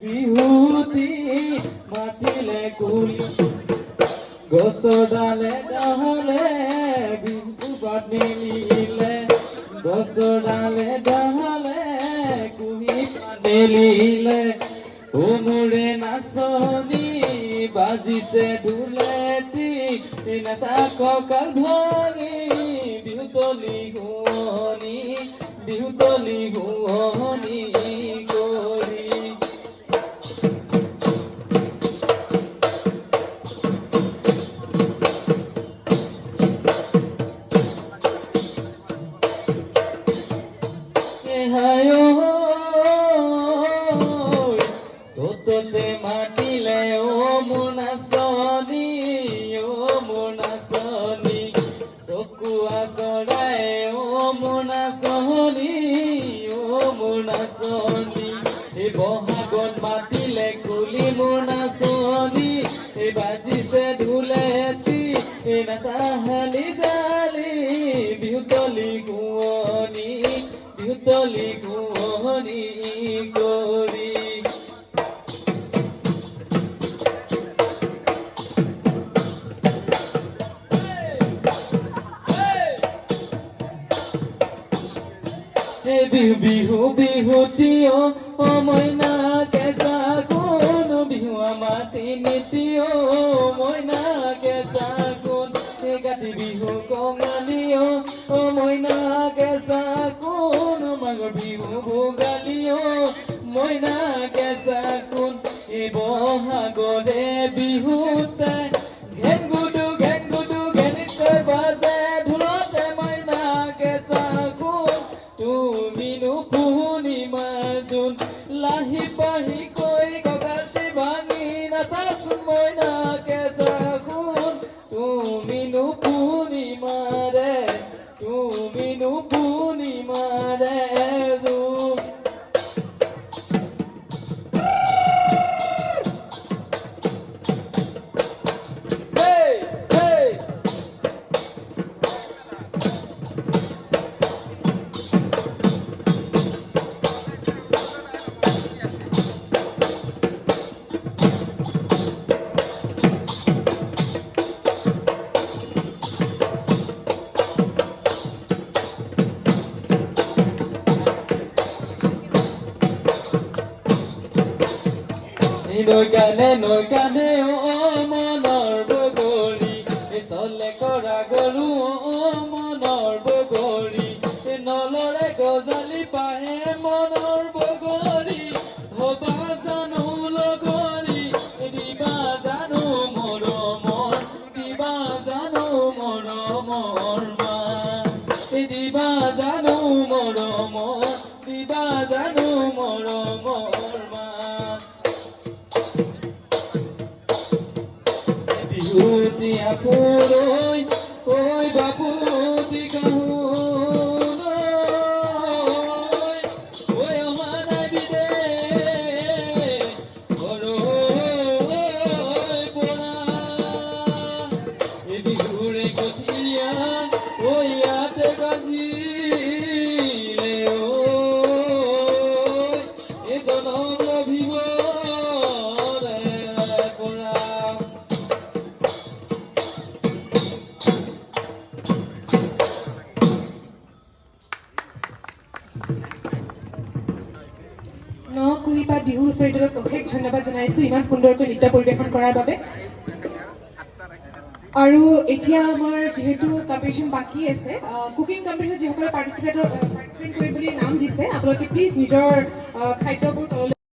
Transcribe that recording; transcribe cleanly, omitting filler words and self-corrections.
বিহুতি মাতিলে কুলি গছৰ ডালে ডালে বিহু বাট মেলিলে গছৰ ডালে ডালে কুহি মেলিলে ও মোৰে নাচনি বাজিছে ঢোলেটি নাচা কঁকাল ভাঙি বিহুতলি শুৱনি কৰি সততে মাতিলে ও মোৰ নাচনি চকুৱা চৰাই ও মোৰ নাচনি এই বহাগত মাতিলে কুলি মোৰ নাচনি এই বাজিছে ঢোলেটি এই নাচা হালি জালি বিহুতলি শুৱনি কৰি বিহুতিও ও মইনা কেঁচা কোন বিহু আমাৰ তিনিটিও মইনা কেঁচা কোন কাতি বিহু কঙালিও ও মইনা কেঁচা কোন মাঘৰ বিহু ভোগালিও মইনা কেঁচা কোন এই বহাগৰে বিহুতে ঘেন গুডু ঘেনিকৈ বাজে ঢোলতে মইনা কেঁচা কোন তুমিনো পূৰ্ণিমাৰ জোন লাহি পাহি কৈ কঁকালটি ভাঙি নাচাচোন মইনা কেঁচা কোন তুমিনো পূৰ্ণিমাৰে জোন নৈ কানে ও মনৰ বগৰী চলে কৰা গৰু ও মনৰ বগৰী নলৰে গজালি পাহে মনৰ বগৰী হবা জানো লগৰী দিবা জানো মৰমৰ দিবা জানো মৰমৰ বিহুতি আপুৰৈ ঐ বাপুতি কাহুন ঐ অহা নাই বিদেশ ঘৰৈ পৰা এই বিহুৰে কঠীয়া ঐ ইয়াতে বাজিলে ঐ এই জনম লভিব কুহিপাত বিহু হুঁচৰিটোলৈ অশেষ ধন্যবাদ জনাইছোঁ ইমান সুন্দৰকৈ নৃত্য পৰিৱেশন কৰাৰ বাবে। আৰু এতিয়া আমাৰ যিহেতু কম্পিটিশ্যন বাকী আছে, কুকিং কম্পিটিশ্যন যিসকলে পাৰ্টিচিপেট কৰি বুলি নাম দিছে, আপোনালোকে প্লিজ নিজৰ খাদ্যবোৰ তললৈ